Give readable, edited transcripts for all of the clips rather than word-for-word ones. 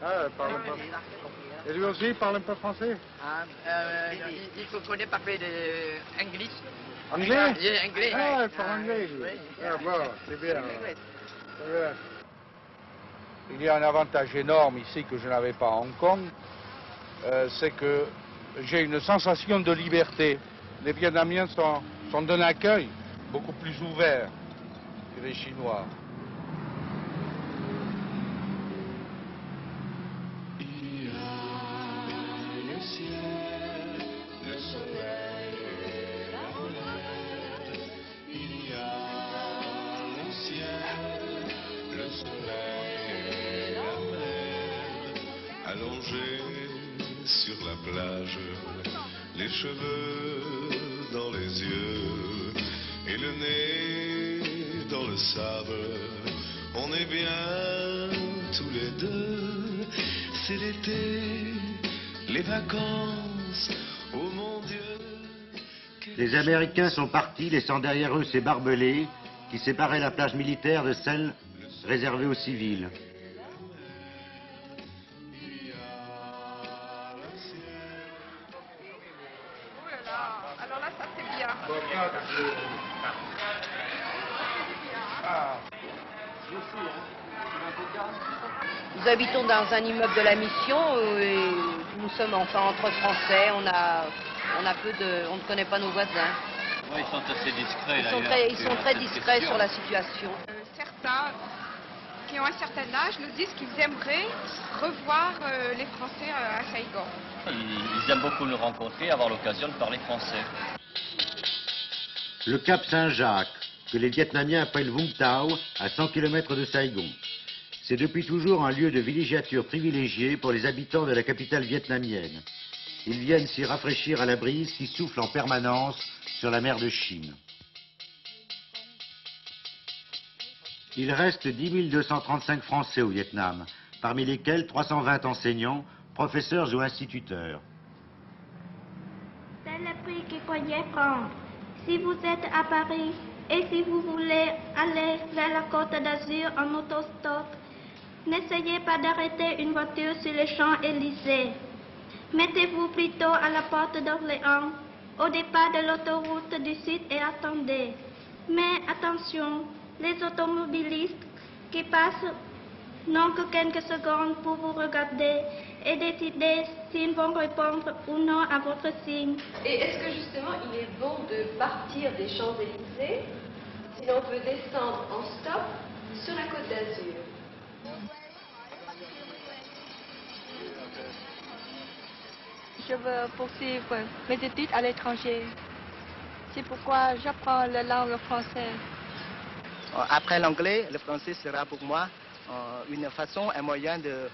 Ah, elle parle pas. Et lui aussi, il parle un peu français? Il faut connaître parler anglais. Anglais? Oui, anglais. Ah, il parle anglais, lui. Oui. Ah bon, c'est bien. C'est bien. Il y a un avantage énorme ici que je n'avais pas à Hong Kong, c'est que j'ai une sensation de liberté. Les Vietnamiens sont d'un accueil beaucoup plus ouvert que les Chinois. Allongé sur la plage, les cheveux dans les yeux et le nez dans le sable, on est bien tous les deux. C'est l'été, les vacances, oh mon Dieu. Les Américains sont partis, laissant derrière eux ces barbelés qui séparaient la plage militaire de celle réservée aux civils. Alors là, ça c'est bien. Nous habitons dans un immeuble de la mission et nous sommes enfin entre Français. On ne connaît pas nos voisins. Oui, ils sont assez discrets. Ils sont très discrets sur la situation. Certains qui ont un certain âge nous disent qu'ils aimeraient revoir les Français à Saigon. Ils aiment beaucoup nous rencontrer, avoir l'occasion de parler français. Le Cap Saint-Jacques, que les Vietnamiens appellent Vung Tau, à 100 km de Saigon. C'est depuis toujours un lieu de villégiature privilégié pour les habitants de la capitale vietnamienne. Ils viennent s'y rafraîchir à la brise qui souffle en permanence sur la mer de Chine. Il reste 10 235 Français au Vietnam, parmi lesquels 320 enseignants, professeurs ou instituteurs. C'est le prix qu'il faut prendre. Si vous êtes à Paris et si vous voulez aller vers la Côte d'Azur en autostop, n'essayez pas d'arrêter une voiture sur les Champs-Élysées. Mettez-vous plutôt à la porte d'Orléans, au départ de l'autoroute du Sud et attendez. Mais attention, les automobilistes qui passent n'ont que quelques secondes pour vous regarder et décider s'ils vont répondre ou non à votre signe. Et est-ce que justement il est bon de partir des Champs-Élysées si l'on veut descendre en stop sur la Côte d'Azur? Je veux poursuivre mes études à l'étranger. C'est pourquoi j'apprends la langue française. Après l'anglais, le français sera pour moi une façon, un moyen de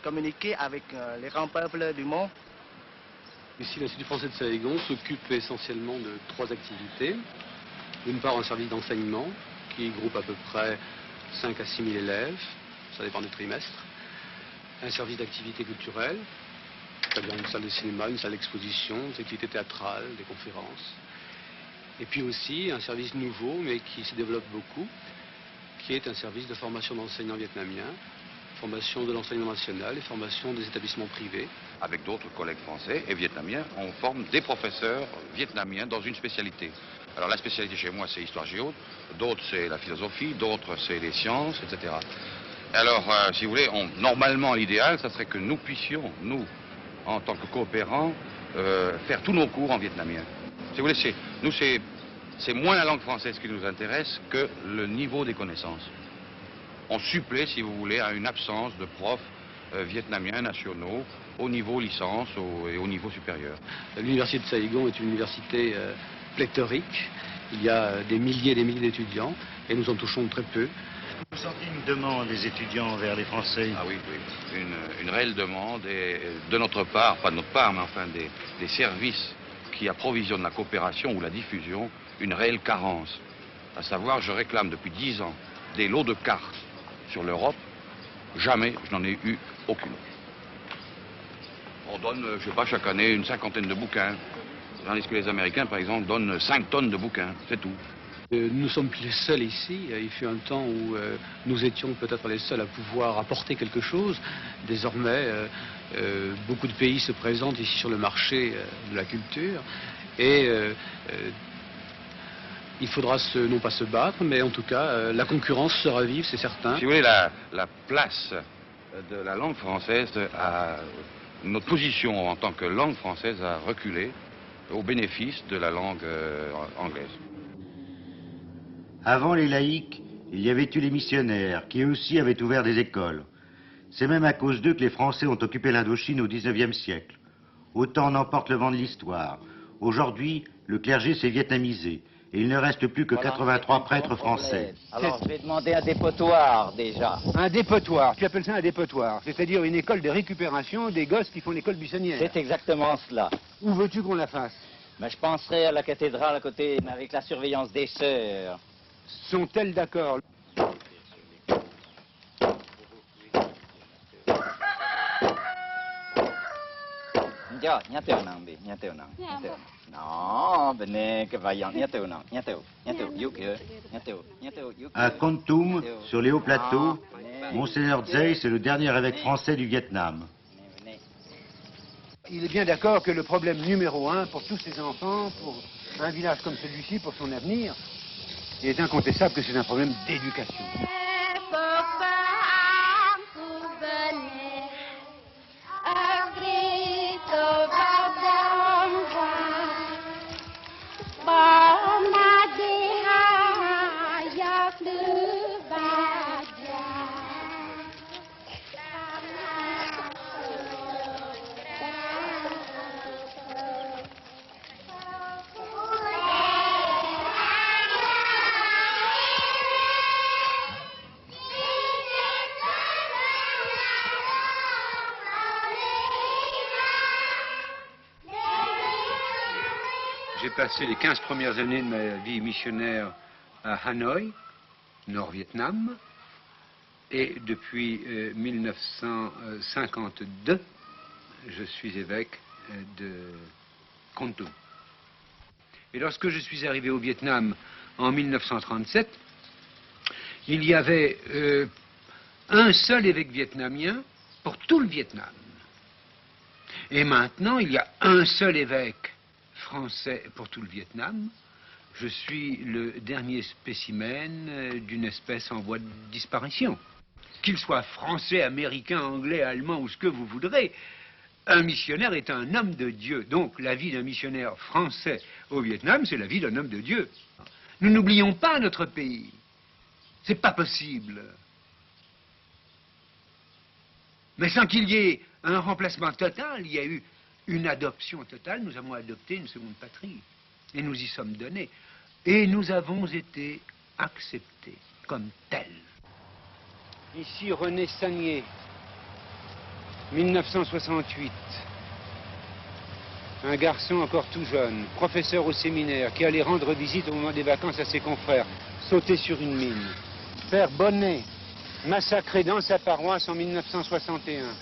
communiquer avec les grands peuples du monde. Ici, l'Institut français de Saigon s'occupe essentiellement de 3 activités. D'une part, un service d'enseignement qui groupe à peu près 5 à 6 000 élèves, ça dépend du trimestre. Un service d'activité culturelle, c'est-à-dire une salle de cinéma, une salle d'exposition, des activités théâtrales, des conférences. Et puis aussi un service nouveau, mais qui se développe beaucoup, qui est un service de formation d'enseignants vietnamiens, formation de l'enseignement national et formation des établissements privés. Avec d'autres collègues français et vietnamiens, on forme des professeurs vietnamiens dans une spécialité. Alors la spécialité chez moi, c'est l'histoire géo, d'autres c'est la philosophie, d'autres c'est les sciences, etc. Alors, si vous voulez, normalement l'idéal, ça serait que nous puissions, nous, en tant que coopérants, faire tous nos cours en vietnamien. Si vous voulez, c'est moins la langue française qui nous intéresse que le niveau des connaissances. On supplée, si vous voulez, à une absence de profs vietnamiens nationaux au niveau licence et au niveau supérieur. L'université de Saigon est une université pléthorique. Il y a des milliers et des milliers d'étudiants et nous en touchons très peu. Vous sentez une demande des étudiants vers les Français? Ah oui, oui. Une réelle demande et de notre part, pas de notre part, mais enfin des services qui approvisionnent la coopération ou la diffusion, une réelle carence. À savoir, je réclame depuis 10 ans des lots de cartes sur l'Europe. Jamais je n'en ai eu aucune. On donne, je sais pas, chaque année une 50aine de bouquins. Tandis que les Américains, par exemple, donnent 5 tonnes de bouquins, c'est tout. Nous ne sommes plus les seuls ici. Il fut un temps où nous étions peut-être les seuls à pouvoir apporter quelque chose. Désormais, beaucoup de pays se présentent ici sur le marché de la culture. Et il faudra non pas se battre, mais en tout cas, la concurrence sera vive, c'est certain. Si vous voulez, la place de la langue française, notre position en tant que langue française a reculé au bénéfice de la langue anglaise. Avant les laïcs, il y avait eu les missionnaires, qui eux aussi avaient ouvert des écoles. C'est même à cause d'eux que les Français ont occupé l'Indochine au XIXe siècle. Autant en emporte le vent de l'histoire. Aujourd'hui, le clergé s'est vietnamisé, et il ne reste plus que 83 prêtres français. Alors, je vais demander un dépotoir, déjà. Un dépotoir, tu appelles ça un dépotoir, c'est-à-dire une école de récupération des gosses qui font l'école buissonnière. C'est exactement cela. Où veux-tu qu'on la fasse? Mais je penserais à la cathédrale à côté, avec la surveillance des sœurs. Sont-elles d'accord? À Kon Tum, sur les hauts plateaux, Monseigneur Zay, c'est le dernier évêque français du Vietnam. Il est bien d'accord que le problème numéro 1 pour tous ces enfants, pour un village comme celui-ci, pour son avenir, il est incontestable que c'est un problème d'éducation. J'ai passé les 15 premières années de ma vie missionnaire à Hanoï, Nord-Vietnam, et depuis 1952, je suis évêque de Kon Tum. Et lorsque je suis arrivé au Vietnam en 1937, il y avait un seul évêque vietnamien pour tout le Vietnam. Et maintenant, il y a un seul évêque français pour tout le Vietnam. Je suis le dernier spécimen d'une espèce en voie de disparition. Qu'il soit français, américain, anglais, allemand ou ce que vous voudrez, un missionnaire est un homme de Dieu. Donc la vie d'un missionnaire français au Vietnam, c'est la vie d'un homme de Dieu. Nous n'oublions pas notre pays. C'est pas possible. Mais sans qu'il y ait un remplacement total, il y a eu une adoption totale. Nous avons adopté une seconde patrie. Et nous y sommes donnés. Et nous avons été acceptés comme tels. Ici, René Sagnier, 1968. Un garçon encore tout jeune, professeur au séminaire, qui allait rendre visite au moment des vacances à ses confrères, sauter sur une mine. Père Bonnet, massacré dans sa paroisse en 1961.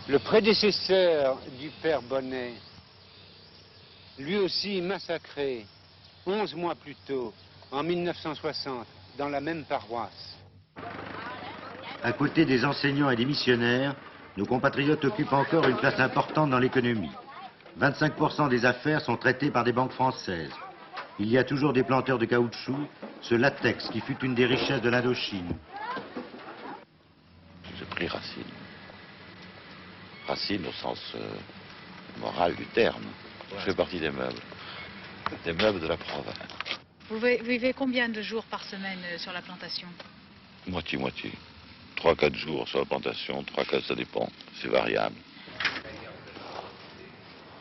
Le prédécesseur du père Bonnet, lui aussi massacré 11 mois plus tôt, en 1960, dans la même paroisse. À côté des enseignants et des missionnaires, nos compatriotes occupent encore une place importante dans l'économie. 25% des affaires sont traitées par des banques françaises. Il y a toujours des planteurs de caoutchouc, ce latex qui fut une des richesses de l'Indochine. J'ai pris Racine. Racine au sens moral du terme. Je fais partie des meubles de la province. Vous vivez combien de jours par semaine sur la plantation? Moitié-moitié. 3-4 jours sur la plantation, 3-4, ça dépend, c'est variable.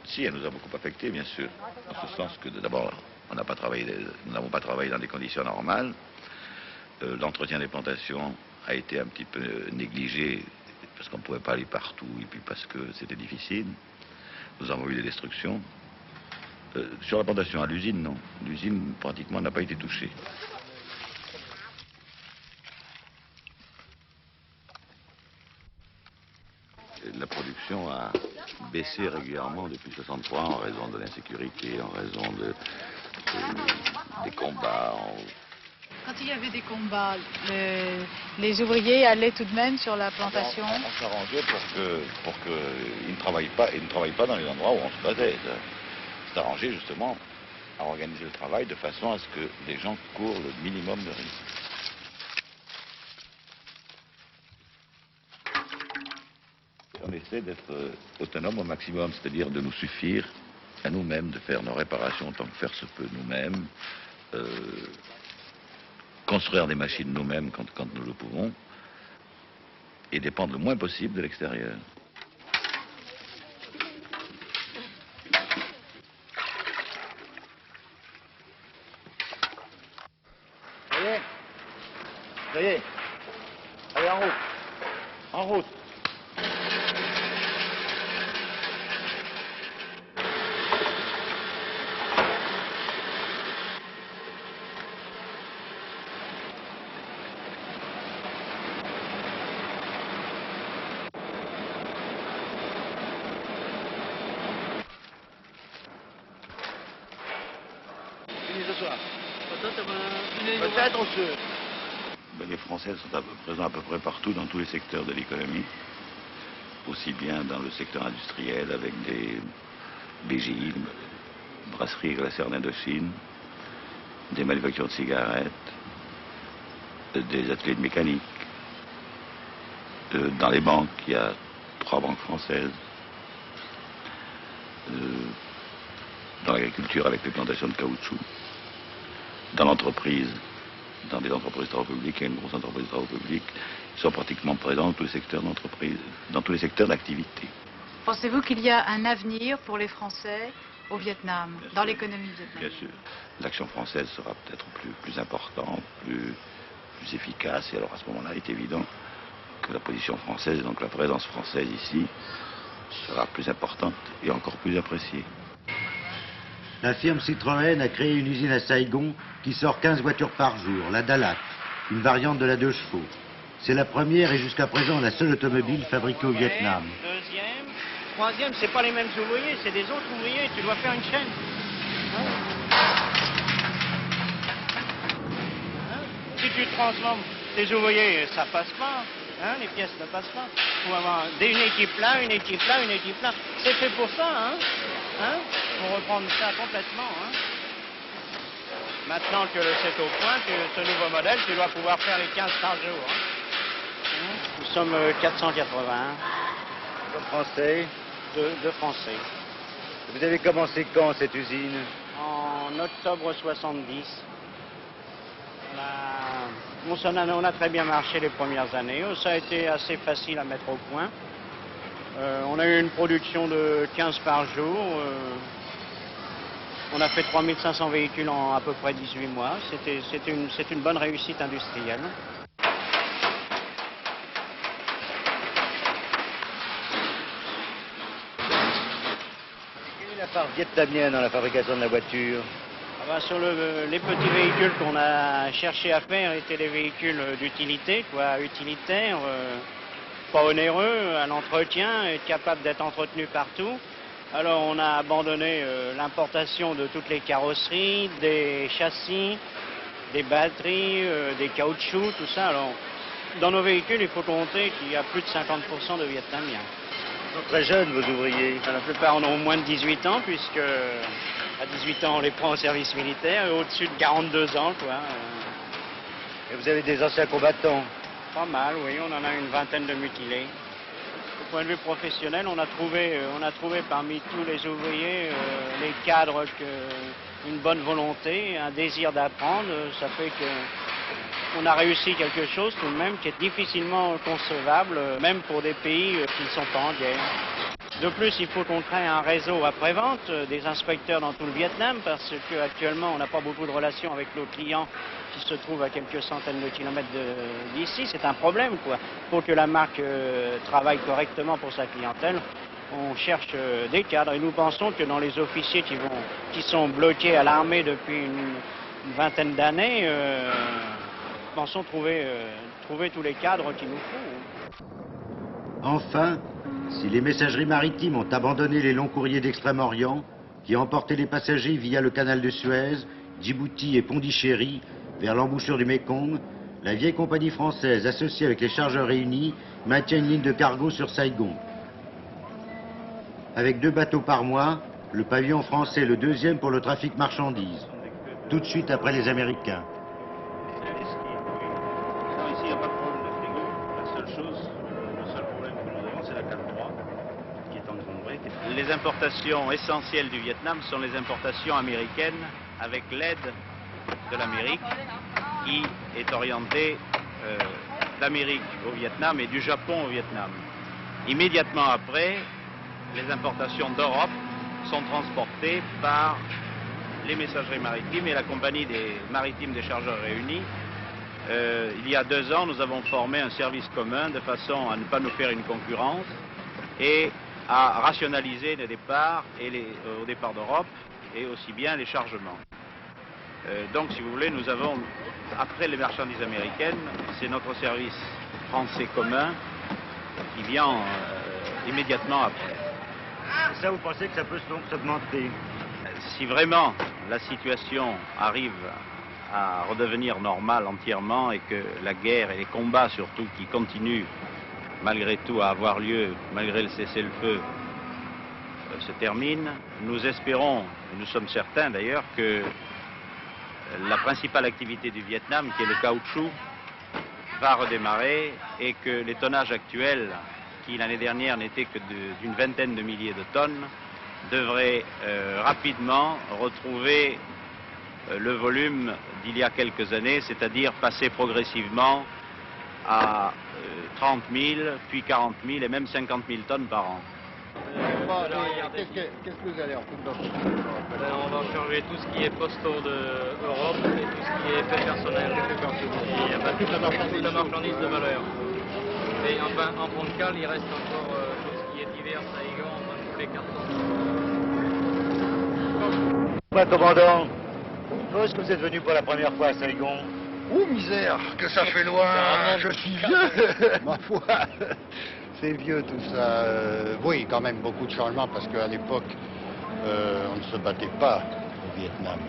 Si, elle nous a beaucoup affectés, bien sûr. En ce sens que d'abord, nous n'avons pas travaillé dans des conditions normales. L'entretien des plantations a été un petit peu négligé parce qu'on ne pouvait pas aller partout et puis parce que c'était difficile. Nous avons eu des destructions. Sur la plantation, à l'usine, non. L'usine, pratiquement, n'a pas été touchée. La production a baissé régulièrement depuis 63 en raison de l'insécurité, en raison des combats. Quand il y avait des combats, les ouvriers allaient tout de même sur la plantation? On s'arrangeait pour qu'ils ne travaillent pas dans les endroits où on se battait. C'est arrangé justement à organiser le travail de façon à ce que les gens courent le minimum de risques. On essaie d'être autonome au maximum, c'est-à-dire de nous suffire à nous-mêmes, de faire nos réparations autant que faire se peut nous-mêmes, construire des machines nous-mêmes quand nous le pouvons, et dépendre le moins possible de l'extérieur. Ça y est. Allez, en route. En route. Fini ce soir. Peut-être aussi. Les Français sont présents à peu près partout dans tous les secteurs de l'économie, aussi bien dans le secteur industriel avec des BGI, brasseries et glacières d'Indochine, des manufactures de cigarettes, des ateliers de mécanique. Dans les banques, il y a 3 banques françaises. Dans l'agriculture avec les plantations de caoutchouc. Dans l'entreprise, dans des entreprises de travaux publics et une grosse entreprise de travaux publics, ils sont pratiquement présents dans tous les secteurs d'entreprise, dans tous les secteurs d'activité. Pensez-vous qu'il y a un avenir pour les Français au Vietnam, dans l'économie vietnamienne? Bien sûr. L'action française sera peut-être plus importante, plus efficace. Et alors à ce moment-là, il est évident que la position française, et donc la présence française ici, sera plus importante et encore plus appréciée. La firme Citroën a créé une usine à Saigon qui sort 15 voitures par jour, la Dalat, une variante de la 2 chevaux. C'est la première et jusqu'à présent la seule automobile fabriquée au Vietnam. Deuxième, troisième, c'est pas les mêmes ouvriers, c'est des autres ouvriers, tu dois faire une chaîne. Si tu transformes tes ouvriers, ça passe pas, les pièces ne passent pas. Il faut avoir une équipe là, une équipe là, une équipe là. C'est fait pour ça, pour reprendre ça complètement. Maintenant que c'est au point, ce nouveau modèle, tu dois pouvoir faire les 15 par jour. Nous sommes 480. De Français. De Français. Vous avez commencé quand cette usine? En octobre 70. On a très bien marché les premières années. Ça a été assez facile à mettre au point. On a eu une production de 15 par jour. On a fait 3500 véhicules en à peu près 18 mois. C'est une bonne réussite industrielle. Quelle est la part vietnamienne dans la fabrication de la voiture? Sur les petits véhicules qu'on a cherché à faire étaient des véhicules d'utilité, utilitaires, pas onéreux à l'entretien, et capables d'être entretenus partout. Alors on a abandonné l'importation de toutes les carrosseries, des châssis, des batteries, des caoutchoucs, tout ça. Alors dans nos véhicules, il faut compter qu'il y a plus de 50% de Vietnamiens. Ils sont très jeunes, vos ouvriers. La plupart en ont moins de 18 ans, puisque à 18 ans on les prend au service militaire, et au-dessus de 42 ans, quoi. Et vous avez des anciens combattants? Pas mal, oui, on en a une vingtaine de mutilés. Du point de vue professionnel, on a trouvé parmi tous les ouvriers, les cadres, une bonne volonté, un désir d'apprendre. Ça fait qu'on a réussi quelque chose tout de même qui est difficilement concevable, même pour des pays qui ne sont pas en guerre. De plus, il faut qu'on crée un réseau après-vente, des inspecteurs dans tout le Vietnam, parce qu'actuellement, on n'a pas beaucoup de relations avec nos clients qui se trouvent à quelques centaines de kilomètres d'ici. C'est un problème, quoi. Pour que la marque travaille correctement pour sa clientèle, on cherche des cadres. Et nous pensons que dans les officiers qui sont bloqués à l'armée depuis une vingtaine d'années, nous pensons trouver tous les cadres qu'il nous faut. Enfin, Si les messageries maritimes ont abandonné les longs courriers d'Extrême-Orient, qui emportaient les passagers via le canal de Suez, Djibouti et Pondichéry vers l'embouchure du Mékong, la vieille compagnie française, associée avec les chargeurs réunis, maintient une ligne de cargo sur Saigon. Avec 2 bateaux par mois, le pavillon français est le 2e pour le trafic marchandises, tout de suite après les Américains. Ici, il n'y a pas de problème de frigo. La seule chose, le seul problème que nous avons, c'est la cale droite qui est encombrée. Les importations essentielles du Vietnam sont les importations américaines avec l'aide de l'Amérique qui est orientée d'Amérique au Vietnam et du Japon au Vietnam. Immédiatement après, les importations d'Europe sont transportées par les messageries maritimes et la compagnie des maritimes des chargeurs réunis. Il y a 2 ans, nous avons formé un service commun de façon à ne pas nous faire une concurrence et à rationaliser les départs au départ d'Europe et aussi bien les chargements. Donc, si vous voulez, nous avons, après les marchandises américaines, c'est notre service français commun qui vient immédiatement après. Et ça, vous pensez que ça peut donc s'augmenter? Si vraiment la situation arrive à redevenir normale entièrement et que la guerre et les combats surtout qui continuent malgré tout à avoir lieu, malgré le cessez-le-feu, se terminent, nous espérons, et nous sommes certains d'ailleurs, que la principale activité du Vietnam, qui est le caoutchouc, va redémarrer et que les tonnages actuels, qui l'année dernière n'étaient que d'une vingtaine de milliers de tonnes, devraient rapidement retrouver le volume d'il y a quelques années, c'est-à-dire passer progressivement à 30 000, puis 40 000 et même 50 000 tonnes par an. Qu'est-ce que vous allez en foutre dans ce truc? On va charger tout ce qui est postaux d'Europe et tout ce qui est fait personnel. Et toute la marchandise de valeur. Et enfin, en fond de cale, il reste encore tout ce qui est divers Saigon, tous les cartons. Commandant, quand est-ce que vous êtes venu pour la première fois à Saigon? Oh misère, que ça fait loin, je suis vieux, ma foi. C'est vieux tout ça. Oui, quand même beaucoup de changements parce qu'à l'époque, on ne se battait pas au Vietnam,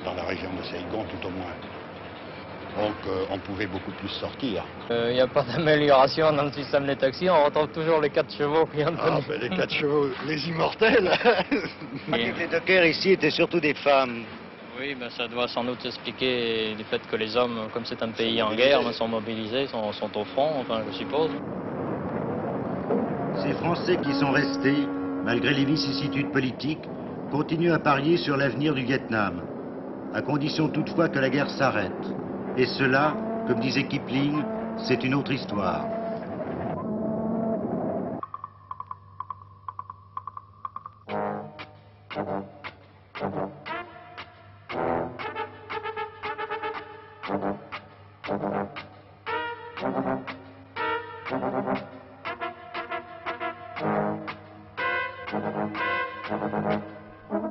dans la région de Saigon tout au moins. Donc on pouvait beaucoup plus sortir. Il n'y a pas d'amélioration dans le système des taxis, on retrouve toujours les 4 chevaux qui ont Ah, ben les 4 chevaux, les immortels. Les dockers ici étaient surtout des femmes. Oui, ben ça doit sans doute expliquer le fait que les hommes, comme c'est un pays en guerre, sont mobilisés, sont au front, enfin je suppose. Ces Français qui sont restés, malgré les vicissitudes politiques, continuent à parier sur l'avenir du Vietnam, à condition toutefois que la guerre s'arrête. Et cela, comme disait Kipling, c'est une autre histoire.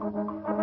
Thank you.